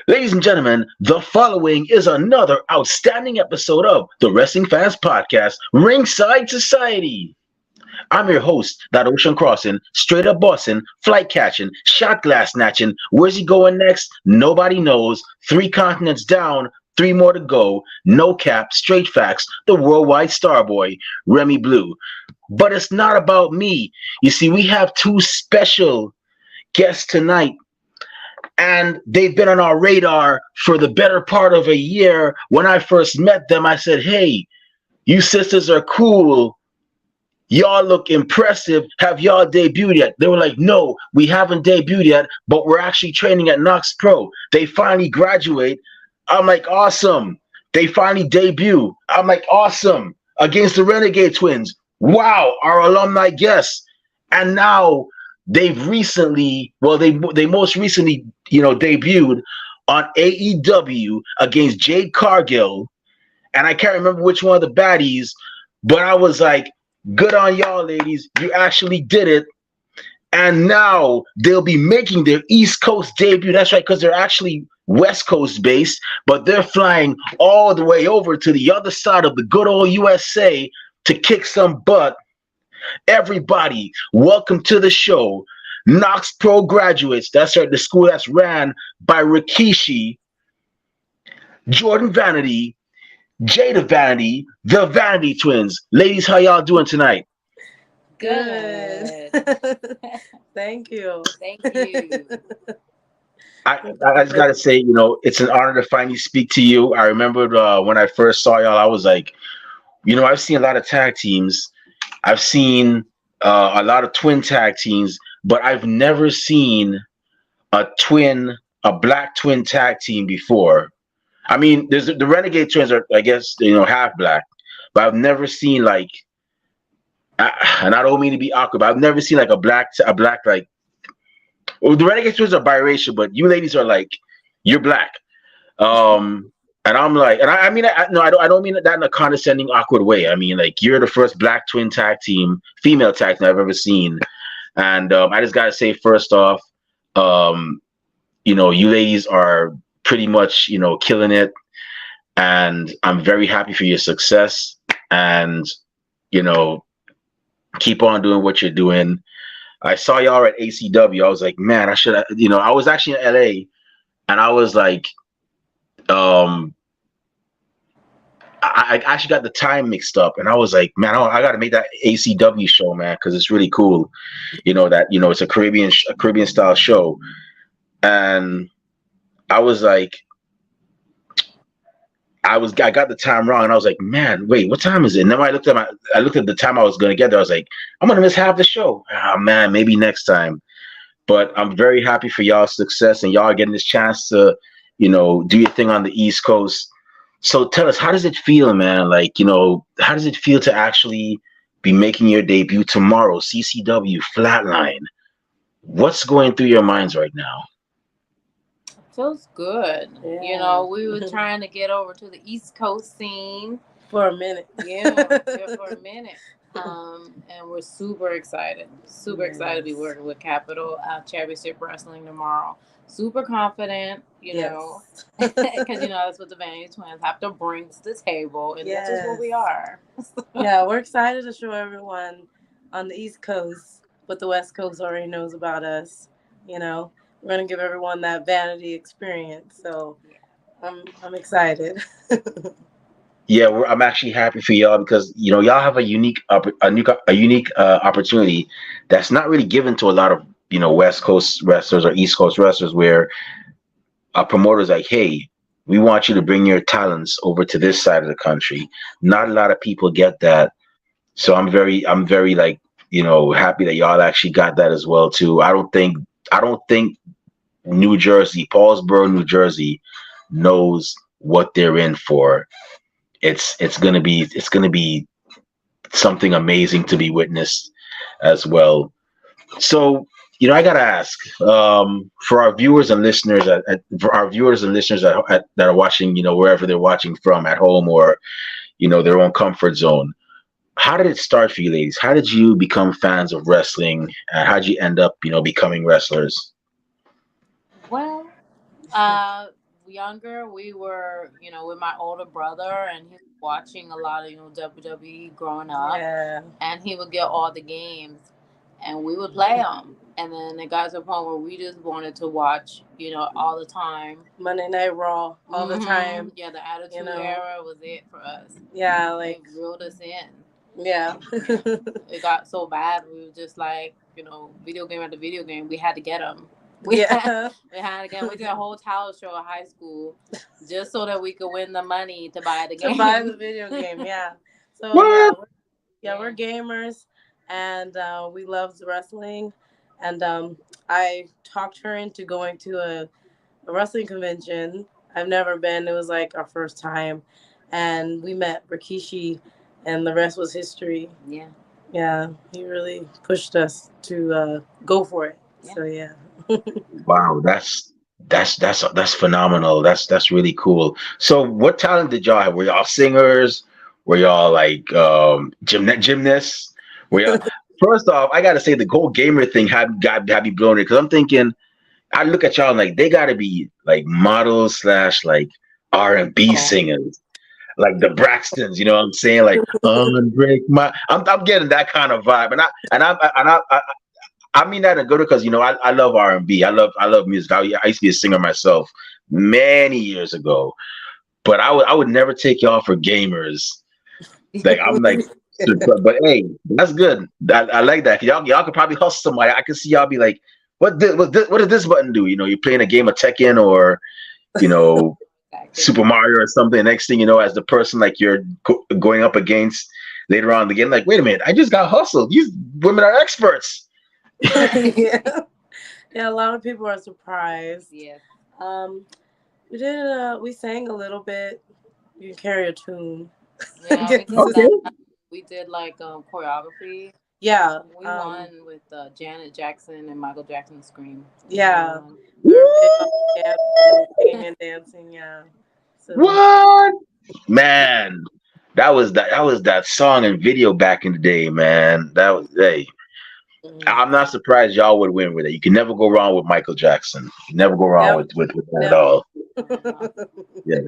Ladies and gentlemen, the following is another outstanding episode of the Wrestling Fans Podcast, Ringside Society. I'm your host, that ocean crossing, straight up bossing, flight catching, shot glass snatching. Where's he going next? Nobody knows. 3 continents down, 3 more to go. No cap, straight facts. The worldwide starboy, Remy Blue. But it's not about me. You see, we have two special guests tonight, and they've been on our radar for the better part of a year. When I first met them, I said, "Hey, you sisters are cool. Y'all look impressive. Have y'all debuted yet?" They were like, "No, we haven't debuted yet, but we're actually training at Knokx Pro." They finally graduate. I'm like, "Awesome." They finally debut. I'm like, "Awesome." Against the Renegade Twins. Wow, our alumni guests. And now they've recently, well, they most recently, debuted on AEW against Jade Cargill, and I can't remember which one of the baddies, but I was like, good on y'all, ladies. You actually did it. And now they'll be making their East Coast debut. That's right, because they're actually West Coast based, but they're flying all the way over to the other side of the good old USA to kick some butt. Everybody, welcome to the show. Knokx Pro graduates. That's right, the school that's ran by Rikishi, Jordyn Vanity, Jaida Vanity, the Vanity Twins. Ladies, how y'all doing tonight? Good. Thank you. Thank you. I just gotta say, it's an honor to finally speak to you. I remembered when I first saw y'all, I was like, I've seen a lot of tag teams. I've seen a lot of twin tag teams, but I've never seen a black twin tag team before. I mean, there's the Renegade Twins are, I guess, half black, but I've never seen like, and I don't mean to be awkward, but I've never seen like a black like. Well, the Renegade Twins are biracial, but you ladies are like, you're black. And I'm like, and I mean, no, I don't mean that in a condescending, awkward way. I mean, like, you're the first black twin tag team, female tag team I've ever seen. And I just gotta say, first off, you ladies are pretty much, killing it. And I'm very happy for your success. And, keep on doing what you're doing. I saw y'all at ACW. I was like, man, I should, I was actually in LA, and I was like, I actually got the time mixed up, and I was like, man, I got to make that ACW show, man, because it's really cool. It's a Caribbean style show, and I was like, I got the time wrong, and I was like, man, wait, what time is it? And then when I looked at the time I was gonna get there, I was like, I'm gonna miss half the show. Oh man, maybe next time. But I'm very happy for y'all's success, and y'all getting this chance to, do your thing on the East Coast. So tell us, how does it feel, man? Like, how does it feel to actually be making your debut tomorrow, CCW, Flatline? What's going through your minds right now? Feels good. Yeah. We were trying to get over to the East Coast scene For a minute. Yeah, for a minute. And we're super excited. Super excited to be working with Capital Championship Wrestling tomorrow. Super confident, know, because that's what the Vanity Twins have to bring to the table, and that's just what we are. Yeah, we're excited to show everyone on the East Coast what the West Coast already knows about us. We're gonna give everyone that Vanity experience. So I'm excited. Yeah, I'm actually happy for y'all because y'all have a unique opportunity that's not really given to a lot of West Coast wrestlers or East Coast wrestlers, where a promoter's like, hey, we want you to bring your talents over to this side of the country. Not a lot of people get that, so I'm very like happy that y'all actually got that as well too. I don't think New Jersey, Paulsboro, New Jersey, knows what they're in for. It's gonna be something amazing to be witnessed as well. So I gotta ask, for our viewers and listeners that are watching, wherever they're watching from, at home or their own comfort zone. How did it start for you, ladies? How did you become fans of wrestling? How did you end up, becoming wrestlers? Well, younger, we were, with my older brother, and he was watching a lot of, WWE growing up, Yeah. and he would get all the games, and we would play them. And then it got to a point where we just wanted to watch, all the time. Monday Night Raw all the time. Yeah, the Attitude You know. Era was it for us. Yeah, like It reeled us in. yeah. It got so bad, we were just like, video game after video game. We had to get them. We Yeah. had to get them. We did a whole talent show at high school just so that we could win the money to buy the game. To buy the video game, yeah. So What? we're gamers, and we love wrestling, and I talked her into going to a wrestling convention. I've never been. It was like our first time, and we met Rikishi, and the rest was history. Yeah. Yeah, he really pushed us to go for it. Yeah. So yeah. Wow, that's phenomenal. That's really cool. So, what talent did y'all have? Were y'all singers? Were y'all like gymnasts? Were y'all? First off, I gotta say the whole gamer thing had me blown it because I'm thinking I look at y'all and like they gotta be like models slash like R&B singers, like the Braxtons. You know what I'm saying? Like unbreak my. I'm getting that kind of vibe, I mean that in good because I love R&B. I love music. I used to be a singer myself many years ago, but I would never take y'all for gamers. Like I'm like, but hey, that's good. I like that. Y'all could probably hustle somebody. I could see y'all be like, what does this button do? You're playing a game of Tekken or Super Mario or something. Next thing you know, as the person like you're going up against later on in the game, like, wait a minute, I just got hustled. These women are experts. Yeah. Yeah, a lot of people are surprised. Yeah. We sang a little bit. You can carry a tune. Yeah, we did like choreography. Yeah. We won with Janet Jackson and Michael Jackson Scream. Yeah. We were big on singing and dancing, yeah. So, What? Man, that was that song and video back in the day, man. That was hey. I'm not surprised y'all would win with it. You can never go wrong with Michael Jackson. You never go wrong with that at all. Yeah.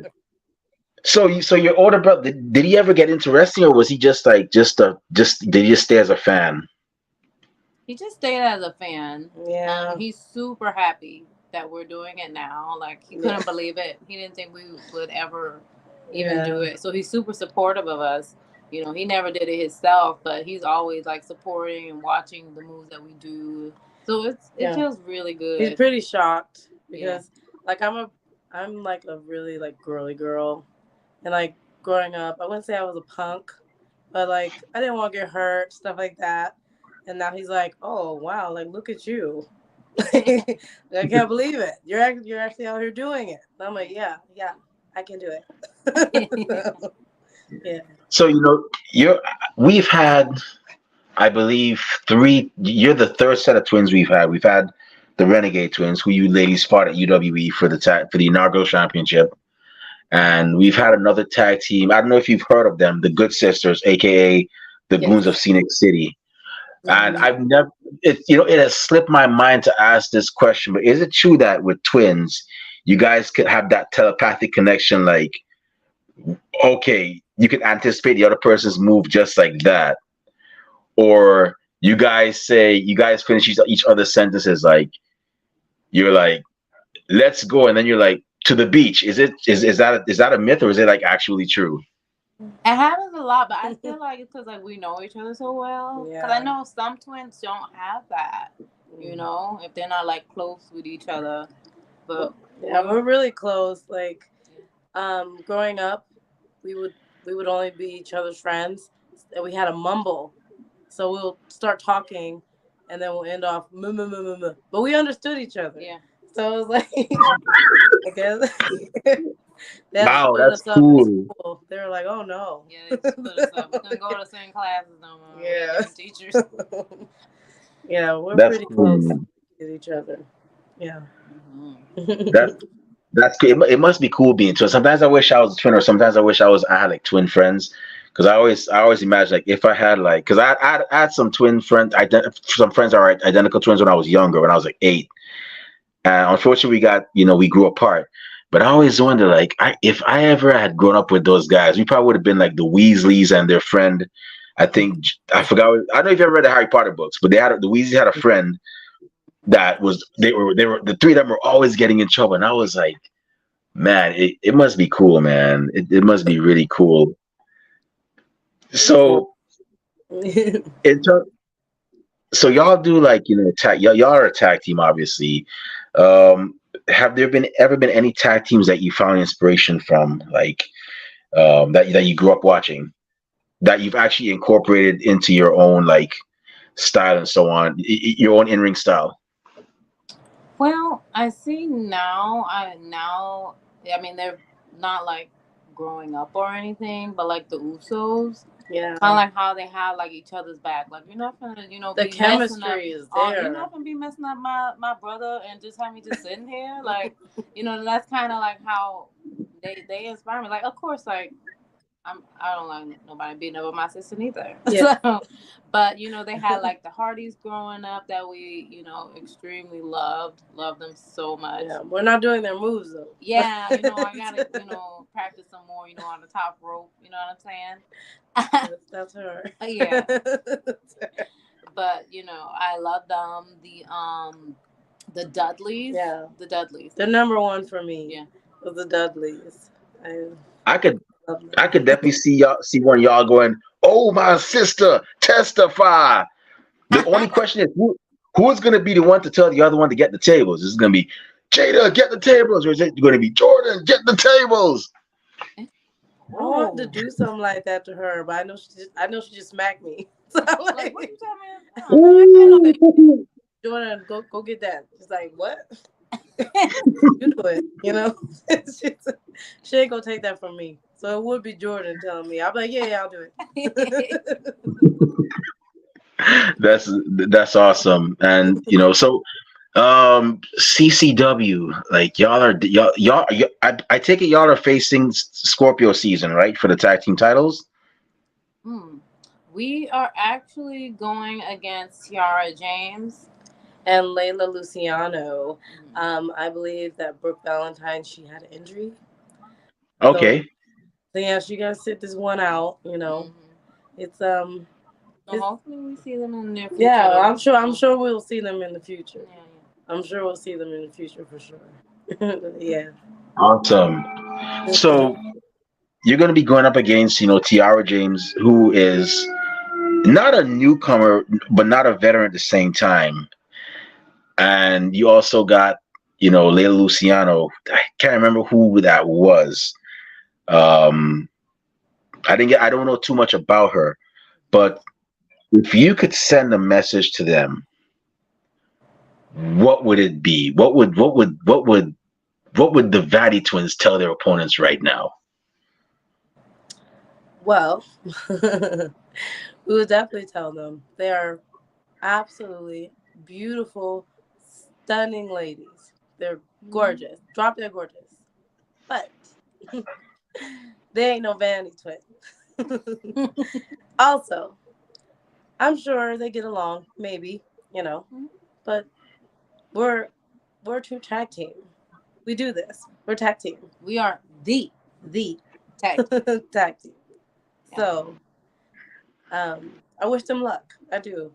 So your older brother did he ever get into wrestling or was he just did he just stay as a fan? He just stayed as a fan. Yeah. He's super happy that we're doing it now. Like he couldn't believe it. He didn't think we would ever even do it. So he's super supportive of us. He never did it himself, but he's always like supporting and watching the moves that we do. So it feels really good. He's pretty shocked because like I'm like a really like girly girl, and like growing up, I wouldn't say I was a punk, but like I didn't want to get hurt, stuff like that. And now he's like, oh wow, like look at you. I can't believe it. You're actually out here doing it. And I'm like, yeah, I can do it. Yeah. So we've had, I believe, you're the third set of twins we've had. We've had the Renegade Twins, who you ladies fought at UWE for the inaugural championship. And we've had another tag team. I don't know if you've heard of them, the Good Sisters, aka the Goons of Scenic City. And I've never, it has slipped my mind to ask this question, but is it true that with twins, you guys could have that telepathic connection? Like, okay, you can anticipate the other person's move just like that, or you guys finish each other's sentences like you're like, let's go, and then you're like to the beach. Is that a myth or is it like actually true? It happens a lot, but I feel like it's because like we know each other so well. Because I know some twins don't have that, if they're not like close with each other. But yeah, we're really close. Like, growing up, we would only be each other's friends, and we had a mumble, so we'll start talking, and then we'll end off muh, muh, muh, muh, muh. But we understood each other. Yeah. So it was like, I guess. Wow, that's cool. They were like, "Oh no." Yeah, they just put us up. We couldn't go to the same classes no more. Yeah. Teachers. Yeah, we're that's pretty cool. close with each other. Yeah. That's good. It must be cool being twin. Sometimes I wish I was a twin, or sometimes I had like twin friends. Because I always imagine like if I had like, because I had some twin friends, some friends are identical twins when I was younger, when I was like 8. And unfortunately, we grew apart. But I always wonder, like, if I ever had grown up with those guys, we probably would have been like the Weasleys and their friend. I think I forgot. I don't know if you ever read the Harry Potter books, but the Weasleys had a friend that was they were the three of them were always getting in trouble, and I was like, man, it must be cool, man. It must be really cool. So in ter- so y'all do like tag y'all are a tag team, obviously. Um, have there been ever been any tag teams that you found inspiration from, like that you grew up watching, that you've actually incorporated into your own like style and so on, your own in ring style? Well, I see now. I mean, they're not like growing up or anything, but like the Usos, Yeah. kind of like how they have like each other's back. Like you're not gonna, The be chemistry is there. You're not gonna be messing up my brother and just have me just sitting here. Like, that's kind of like how they inspire me. Like, of course, like I don't like nobody beating up on my sister neither. Yeah. So, but they had like the Hardys growing up that we extremely loved them so much. Yeah, we're not doing their moves though. Yeah, I gotta practice some more on the top rope. You know what I'm saying? That's her. Yeah. But I love them. The Dudleys. Yeah. The Dudleys. They're number one for me. Yeah. The Dudleys. I could definitely see one of y'all going, "Oh, my sister, testify." The only question is who's going to be the one to tell the other one to get the tables? Is it going to be Jaida, get the tables, or is it going to be Jordyn, get the tables? I wanted to do something like that to her, but I know she just smacked me. So I'm like, what you talking about? Jordyn, go get that. She's like, what? You do it. She ain't gonna take that from me. So it would be Jordyn telling me. I'll be like, yeah, I'll do it. That's awesome. And so CCW, like y'all I take it y'all are facing Scorpio season, right, for the tag team titles? We are actually going against Tiara James and Layla Luciano. I believe that Brooke Valentine, she had an injury. Okay. So yeah, she gotta sit this one out. It's hopefully we see them in the near future. Yeah, I'm sure we'll see them in the future. Yeah. I'm sure we'll see them in the future for sure. Yeah. Awesome. So you're gonna be going up against Tiara James, who is not a newcomer but not a veteran at the same time. And you also got, Layla Luciano. I can't remember who that was. I don't know too much about her, but if you could send a message to them, what would it be? What would the Vanity Twins tell their opponents right now? Well, we would definitely tell them they are absolutely beautiful, stunning ladies. They're gorgeous. Drop dead gorgeous. But they ain't no Vanity Twin. Also, I'm sure they get along, maybe, but we're true tag team. We do this. We're tag team. We are the tag team. Tag team. Yeah. So, I wish them luck. I do.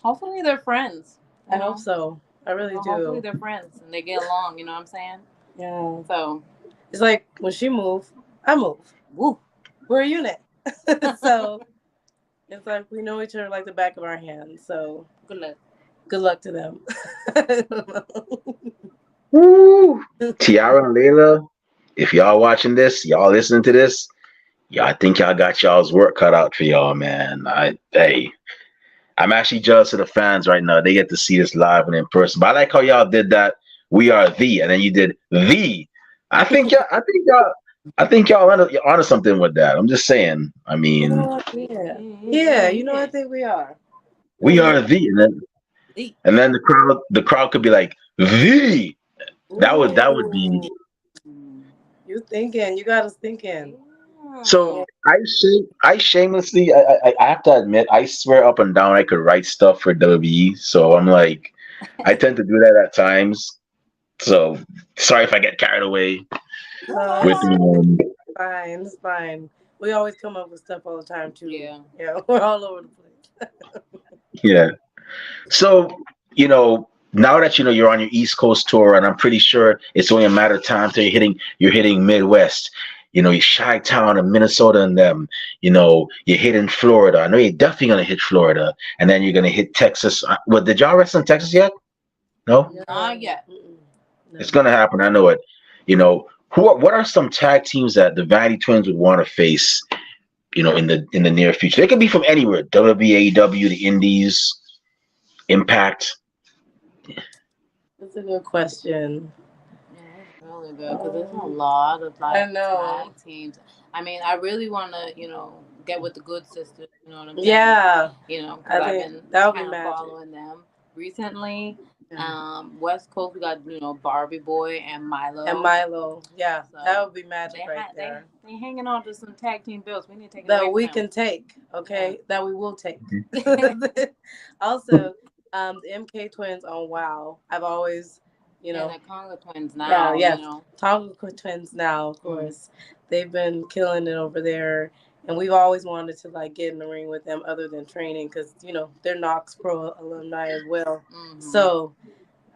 Hopefully they're friends. I hope so. I really do. Hopefully they're friends and they get along. You know what I'm saying? Yeah. So it's like when she moves, I move. Woo. We're a unit. So it's like we know each other like the back of our hands. So good luck. Good luck to them. Woo. Tiara and Layla, if y'all watching this, y'all listening to this, I think y'all got y'all's work cut out for y'all, man. I'm actually jealous of the fans right now. They get to see this live and in person. But I like how y'all did that. We are the, and then you did the. I think y'all onto something with that. I'm just saying. I mean, yeah. I think we are. We are the, and then the crowd could be like the. That would be. You thinking? You got us thinking. So I shamelessly, I have to admit, I swear up and down I could write stuff for WWE. So I'm like, I tend to do that at times. So sorry if I get carried away with It's fine. It's fine. We always come up with stuff all the time too. Yeah. Yeah, we're all over the place. yeah. So now that you're on your East Coast tour, and I'm pretty sure it's only a matter of time till you're hitting Midwest. You Chi Town and Minnesota and them. You're hitting Florida. I know you're definitely gonna hit Florida, and then you're gonna hit Texas. What did y'all wrestle in Texas yet? No, Not yet. it's No. gonna happen. I know it. What are some tag teams that the Vanity Twins would want to face? In the near future, they could be from anywhere. WWE, AEW, the Indies, Impact. That's a good question. Yeah, that's really good because there's a lot of I like know. tag teams. I mean, I really want to, get with the Good Sisters. You know what I'm saying? Yeah, Because I I've think been that would be kind of magic. following them recently. Yeah. West Coast, we got Barbie Boy and And Milo. Milo, yeah, that So would be magic they right ha- they there. they hanging on to some tag team belts. We need to take it away That from we them. can take, okay, that we will take. Yeah. Also, the MK twins on Wow. I've always, you And know, the Conga Twins yeah, now. yes, Tonga twins now, of Mm. course. They've been killing it over there, and we've always wanted to like get in the ring with them, other than training, because they're Knokx Pro alumni as well. Mm-hmm. So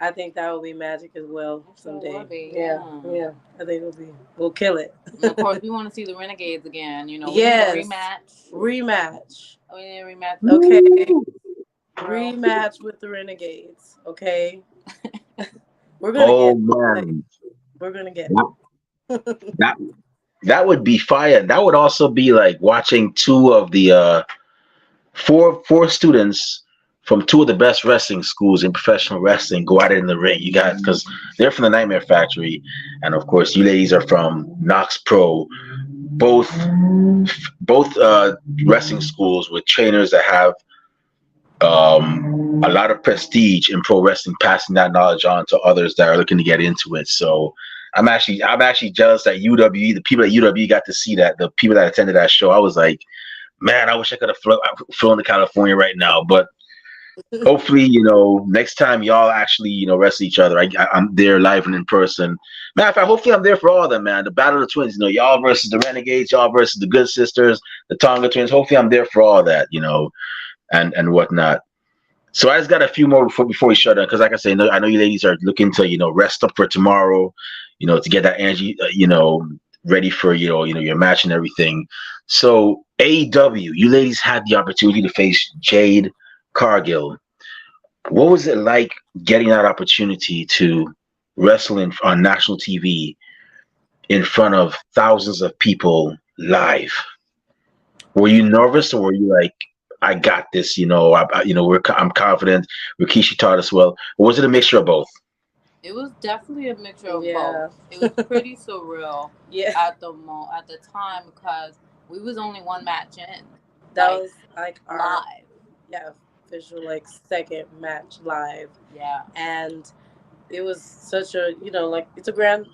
I think that will be magic as well It sure someday. would be, Yeah, yeah. yeah. I think we'll kill it. And of course, we want to see the Renegades again. We need a Yes, rematch. rematch. We need a rematch. Okay, Girl. rematch with the Renegades. Okay, we're gonna Oh get it. man, We're gonna get that it. that, that would be fire. That would also be like watching two of the four students from two of the best wrestling schools in professional wrestling go at it in the ring. You got because they're from the Nightmare Factory, and of course you ladies are from Knokx Pro. Both wrestling schools with trainers that have a lot of prestige in pro wrestling, passing that knowledge on to others that are looking to get into it. So I'm actually jealous that UWE, the people at UWE got to see that. The people that attended that show, I was like, man, I wish I could have flown to California right now. But hopefully, next time y'all actually, wrestle each other, I'm there live and in person. Matter of fact, hopefully I'm there for all of them, man. The Battle of the Twins, y'all versus the Renegades, y'all versus the Good Sisters, the Tonga Twins. Hopefully I'm there for all that, and whatnot. So I just got a few more before we shut down, because like I say, I know you ladies are looking to rest up for tomorrow, to get that energy ready for your match and everything. So AEW, you ladies had the opportunity to face Jade Cargill. What was it like getting that opportunity to wrestle on national TV in front of thousands of people live? Were you nervous, or were you like, I got this? I'm confident. Rikishi taught us well. Or was it a mixture of both? It was definitely a mixture of Yeah. both. It was pretty surreal Yeah, at the time because we was only one match in, that like was like our live. official like second match live, Yeah. and it was such a like it's a grand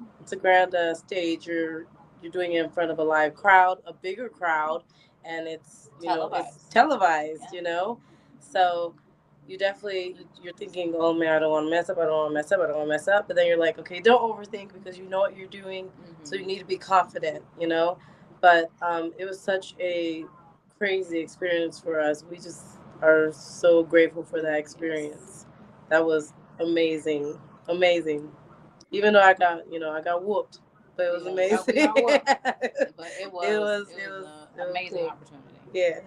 stage. You're doing it in front of a live crowd, a bigger crowd, and it's it's Televised. televised. Yeah. So you definitely you're thinking, oh man, I don't want to mess up. I don't want to mess up. I don't want to mess up. But then you're like, okay, don't overthink, because you know what you're doing. So you Mm-hmm. need to be confident. But it was such a crazy experience for us. We just are so grateful for that experience. That was amazing, amazing. Even though I got whooped, but it was Yeah, amazing. we got work, it but was it it was was it an was amazing cool. opportunity. Yeah.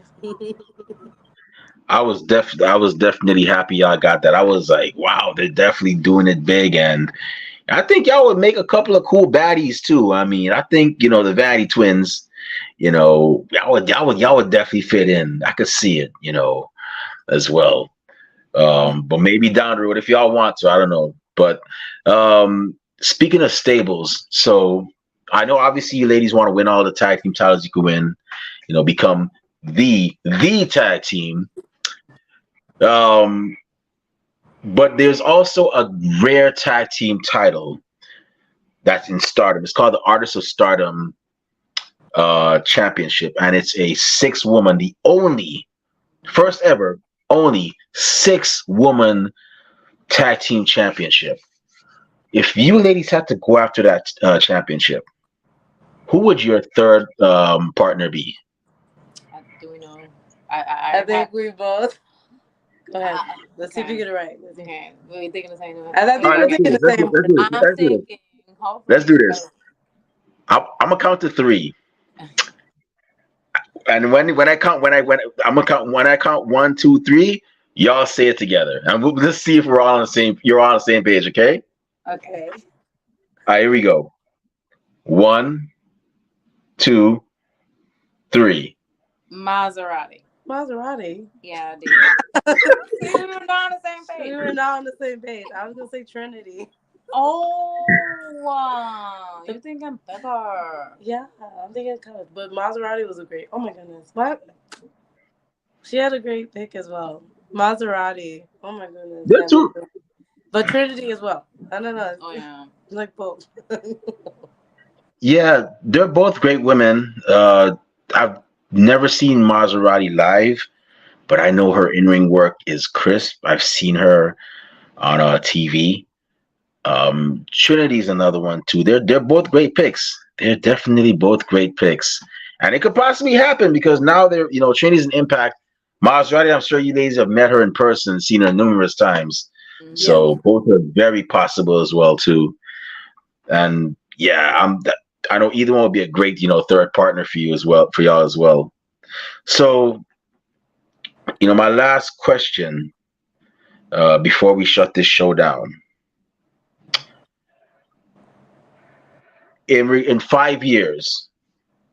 I was definitely happy y'all got that. I was like, wow, they're definitely doing it big, and I think y'all would make a couple of cool baddies too. I mean, I think the Vanity Twins, y'all would definitely fit in. I could see it, as well. But maybe down the road if y'all want to. I don't know. But speaking of stables, so I know obviously you ladies want to win all the tag team titles you can win. Become the tag team. Um, but there's also a rare tag team title that's in Stardom. It's called the Artists of Stardom Championship, and it's a six-woman, the only first ever, only six-woman tag team championship. If you ladies had to go after that championship, who would your third partner be? Do we know? I think we both. Go ahead. Let's see if you Okay. get it right. Okay, we're thinking the same one. I All think right, we're let's do thinking this. the same one. I'm thinking, Let's do hopefully, this. I'm gonna count to three, and I'm gonna count when I count 1, 2, 3. Y'all say it together, and we'll just see if we're all on the same. You're all on the same page, okay? Okay. All right, here we go. 1, 2, 3. Maserati. Maserati. Yeah, I did. See, we were not on the same We page. were not on the same page. I was gonna say Trinity. Oh, wow. You think I'm better? Yeah, I'm thinking colors. But Maserati was a great. Oh my goodness. What? She had a great pick as well. Maserati. Oh my goodness. Good too. But Trinity as well. I don't know. Oh, yeah. Like both. Yeah, they're both great women. I've never seen Maserati live, but I know her in-ring work is crisp. I've seen her on TV. Trinity's another one too. They're both great picks. They're definitely both great picks, and it could possibly happen because now Trinity's an Impact. Maserati, I'm sure you ladies have met her in person, seen her numerous times. So both are very possible as well too. And yeah, I know either one would be a great third partner for you as well, for y'all as well. So my last question before we shut this show down. In 5 years,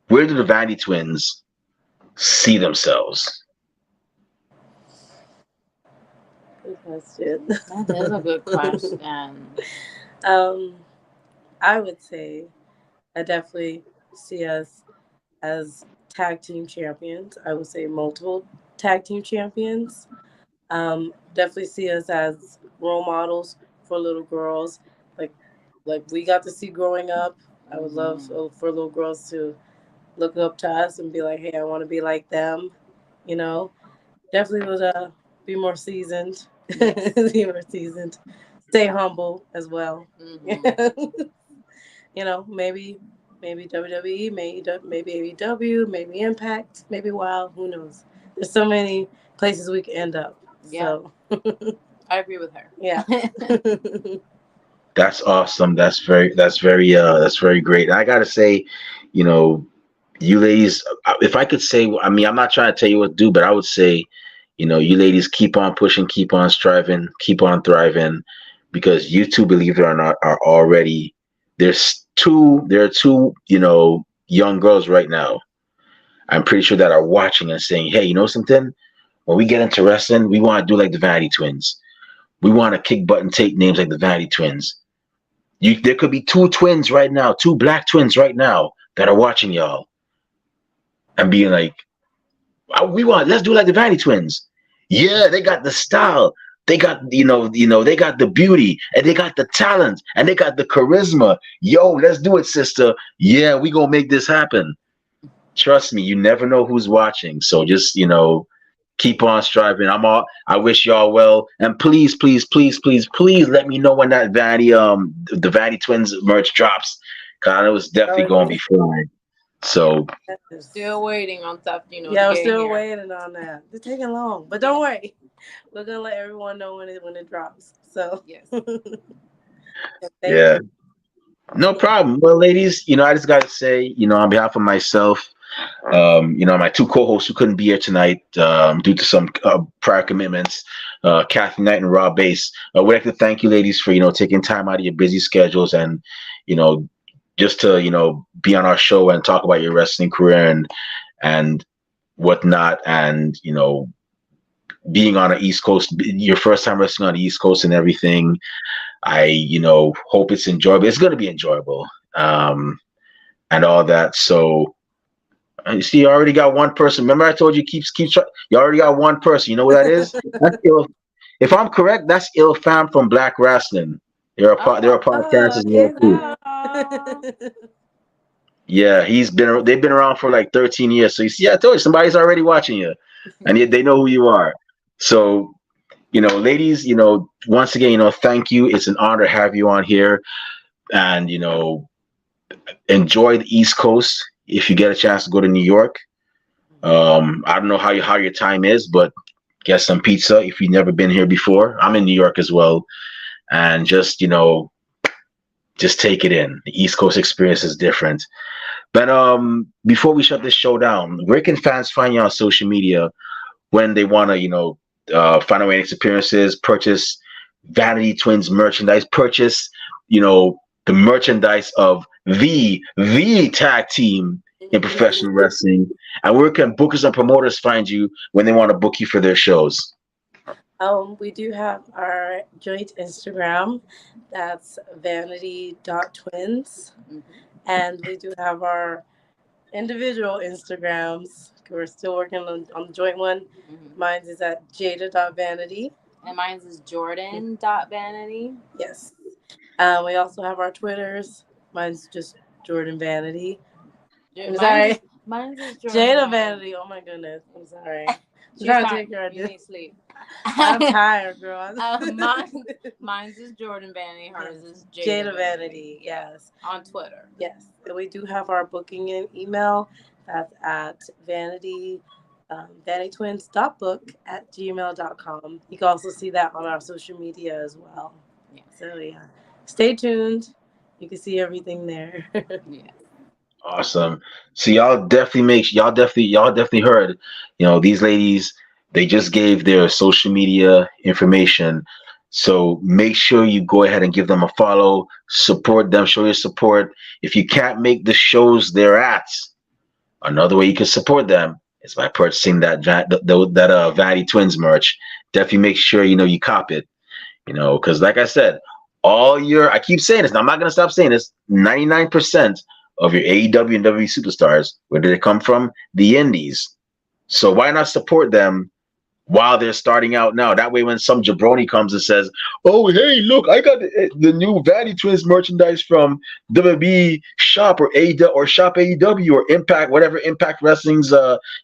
where do the Vanity Twins see themselves? Good question. That is a good question. I would say I definitely see us as tag team champions. I would say multiple tag team champions. Definitely see us as role models for little girls. Like we got to see growing up. I would love for little girls to look up to us and be like, hey, I want to be like them. Definitely would be more seasoned. Yes. Be more seasoned. Stay humble as well. Maybe WWE, maybe AEW, maybe Impact, maybe WoW. Who knows? There's so many places we can end up. Yeah. So. I agree with her. Yeah. That's awesome. That's very great. And I gotta say, you ladies, if I could say, I mean, I'm not trying to tell you what to do, but I would say, you ladies keep on pushing, keep on striving, keep on thriving, because you two, believe it or not, are already there are two, young girls right now. I'm pretty sure that are watching and saying, hey, you know something? When we get into wrestling, we want to do like the Vanity Twins. We want to kick butt and take names like the Vanity Twins. There could be two twins right now, two black twins right now that are watching y'all and being like, let's do like the Vanity Twins. Yeah, they got the style. They got, they got the beauty and they got the talent and they got the charisma. Yo, let's do it, sister. Yeah, we gonna make this happen. Trust me, you never know who's watching. So just, keep on striving. I wish y'all well. And please, please, please, please, please let me know when that the Vanity Twins merch drops. Cause I know it's definitely gonna be flying. So still waiting on stuff, Yeah, we're still waiting on that. It's taking long, but don't worry. We're gonna let everyone know when it drops. So yes. Yeah. No problem. Well, ladies, I just gotta say, on behalf of myself, my two co-hosts who couldn't be here tonight due to some prior commitments, Kathy Knight and Rob Bass. We'd like to thank you, ladies, for taking time out of your busy schedules and just to be on our show and talk about your wrestling career and whatnot, and being on the East Coast, your first time wrestling on the East Coast and everything. I hope it's enjoyable. It's going to be enjoyable, and all that. So. You see, you already got one person. Remember, I told you you already got one person. You know what that is? That's if I'm correct, that's Il Fam from Black Wrestling. They're a podcast as well too. Yeah, they've been around for like 13 years. So you see, I told you somebody's already watching you, and yet they know who you are. So Ladies, once again, thank you. It's an honor to have you on here, and enjoy the East Coast. If you get a chance to go to New York, I don't know how your time is, but get some pizza if you've never been here before. I'm in New York as well, and just take it in. The East Coast experience is different. But before we shut this show down, where can fans find you on social media when they want to, find out any appearances, purchase Vanity Twins merchandise, purchase, the merchandise of the tag team in professional wrestling, and where can bookers and promoters find you when they want to book you for their shows? We do have our joint Instagram. That's vanity.twins. And we do have our individual Instagrams. We're still working on the joint one. Mine is at Jaida.vanity. And mine is Jordyn.vanity. Yes. We also have our Twitters. Mine's just Jordyn Vanity. I'm sorry. Mine's is Jordyn Jaida Vanity. Oh my goodness. I'm sorry. You need sleep. I'm tired, girl. Mine's is Jordyn Vanity. Hers is Jaida Vanity. Yes. On Twitter. Yes. And we do have our booking in email. That's at vanitytwins.book@gmail.com. You can also see that on our social media as well. Yeah. So yeah, stay tuned. You can see everything there. Yeah. Awesome. So y'all definitely heard, these ladies, they just gave their social media information. So make sure you go ahead and give them a follow, support them, show your support. If you can't make the shows they're at, another way you can support them is by purchasing that Vanity Twins merch. Definitely make sure you cop it. Because like I said, I keep saying this, and I'm not gonna stop saying this, 99% of your AEW and WWE superstars, where did they come from? The indies. So why not support them while they're starting out now? That way, when some jabroni comes and says, "Oh, hey, look, I got the new Vanity Twins merchandise from WWE Shop or AEW or Shop AEW or Impact, whatever Impact Wrestling's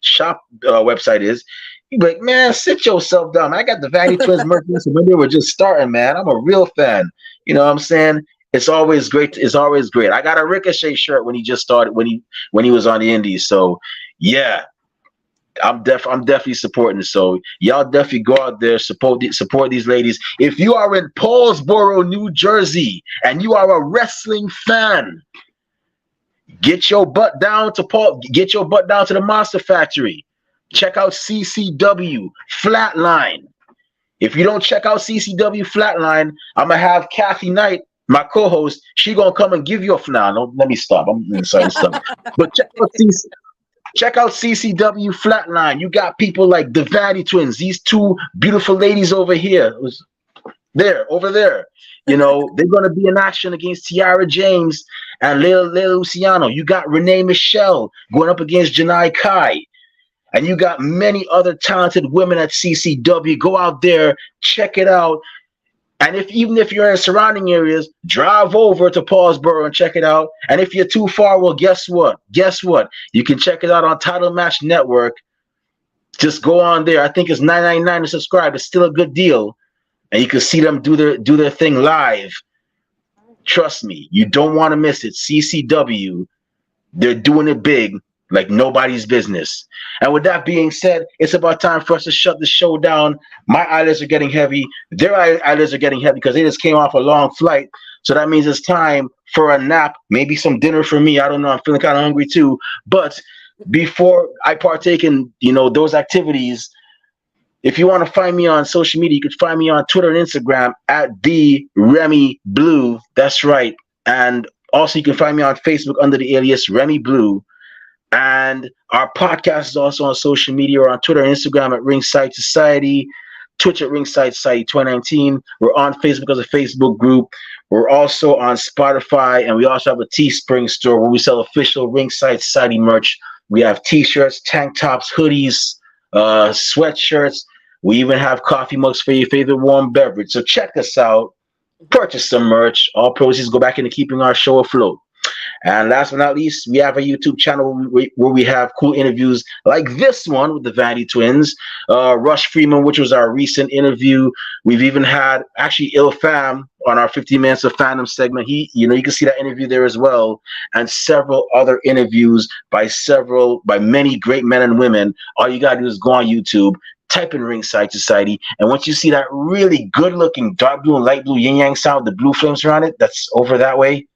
shop website is," you be like, "Man, sit yourself down. I got the Vanity Twins merchandise when they were just starting, man. I'm a real fan." You know what I'm saying? It's always great. It's always great. I got a Ricochet shirt when he just started, when he was on the Indies. So yeah, I'm definitely supporting it. So y'all definitely go out there, support these ladies. If you are in Paulsboro, New Jersey, and you are a wrestling fan, get your butt down to the Monster Factory. Check out CCW Flatline. If you don't check out CCW Flatline, I'm gonna have Kathy Knight, my co-host. She gonna come and give you a no. Let me stop. I'm sorry, stop. But check out CCW Flatline. You got people like the Vanity Twins. These two beautiful ladies over here. Over there. They're gonna be in action against Tiara James and Leila Luciano. You got Renee Michelle going up against Janai Kai. And you got many other talented women at CCW. Go out there, check it out. And even if you're in surrounding areas, drive over to Paulsboro and check it out. And if you're too far, well, guess what? You can check it out on Title Match Network. Just go on there. I think it's $9.99 to subscribe. It's still a good deal. And you can see them do their thing live. Trust me, you don't want to miss it. CCW, they're doing it big, like nobody's business. And with that being said, it's about time for us to shut the show down. My eyelids are getting heavy. Their eyelids are getting heavy because they just came off a long flight. So that means it's time for a nap, maybe some dinner for me. I don't know. I'm feeling kind of hungry too. But before I partake in, those activities, if you want to find me on social media, you can find me on Twitter and Instagram at the Remy Blue. That's right. And also you can find me on Facebook under the alias Remy Blue. And our podcast is also on social media. We're on Twitter and Instagram at Ringside Society, Twitch at Ringside Society 2019. We're on Facebook as a Facebook group. We're also on Spotify, and we also have a Teespring store where we sell official Ringside Society merch. We have T-shirts, tank tops, hoodies, sweatshirts. We even have coffee mugs for your favorite warm beverage. So check us out. Purchase some merch. All proceeds go back into keeping our show afloat. And last but not least, we have a YouTube channel where we have cool interviews like this one with the Vanity Twins, Rush Freeman, which was our recent interview. We've even had actually Il Fam on our 50 Minutes of Fandom segment. You can see that interview there as well, and several other interviews by many great men and women. All you gotta do is go on YouTube, type in Ringside Society, and once you see that really good-looking dark blue and light blue yin yang sound, the blue flames around it, that's over that way.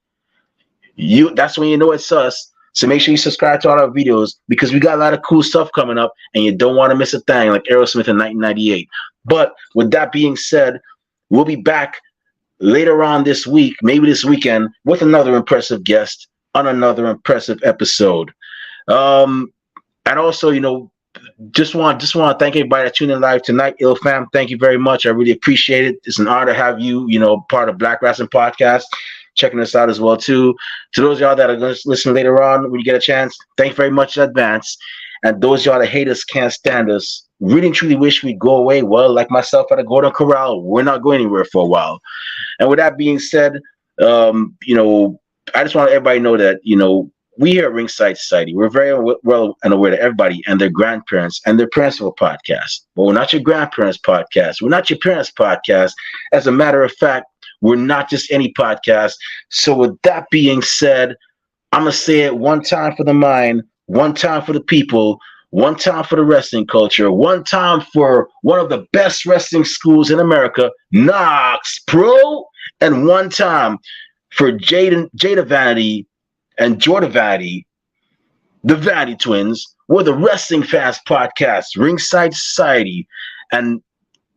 That's when you know it's us. So make sure you subscribe to all our videos because we got a lot of cool stuff coming up, and you don't want to miss a thing like Aerosmith in 1998. But with that being said, we'll be back later on this week, maybe this weekend, with another impressive guest on another impressive episode. And also, just want to thank everybody that tuned in live tonight. Il Fam, thank you very much. I really appreciate it. It's an honor to have you, part of Black Wrestling Podcast, checking us out as well too. To those of y'all that are going to listen later on when you get a chance, thank you very much in advance. And those of y'all that hate us, can't stand us, really and truly wish we'd go away. Well, like myself at a Golden Corral, we're not going anywhere for a while. And with that being said, I just want everybody to know that, we here at Ringside Society, we're very well and aware that everybody and their grandparents and their parents have a podcast. But we're not your grandparents' podcast. We're not your parents' podcast. As a matter of fact, we're not just any podcast. So with that being said, I'm going to say it one time for the mind, one time for the people, one time for the wrestling culture, one time for one of the best wrestling schools in America, Knokx Pro, and one time for Jaida Vanity and Jordyn Vanity, the Vanity Twins. We're the Wrestling Fans Podcast, Ringside Society. And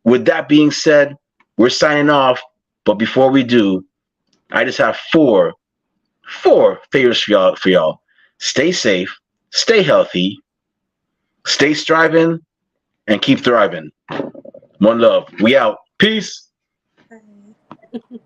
with that being said, we're signing off. But before we do, I just have four favors for y'all. Stay safe, stay healthy, stay striving, and keep thriving. One love. We out. Peace. Bye.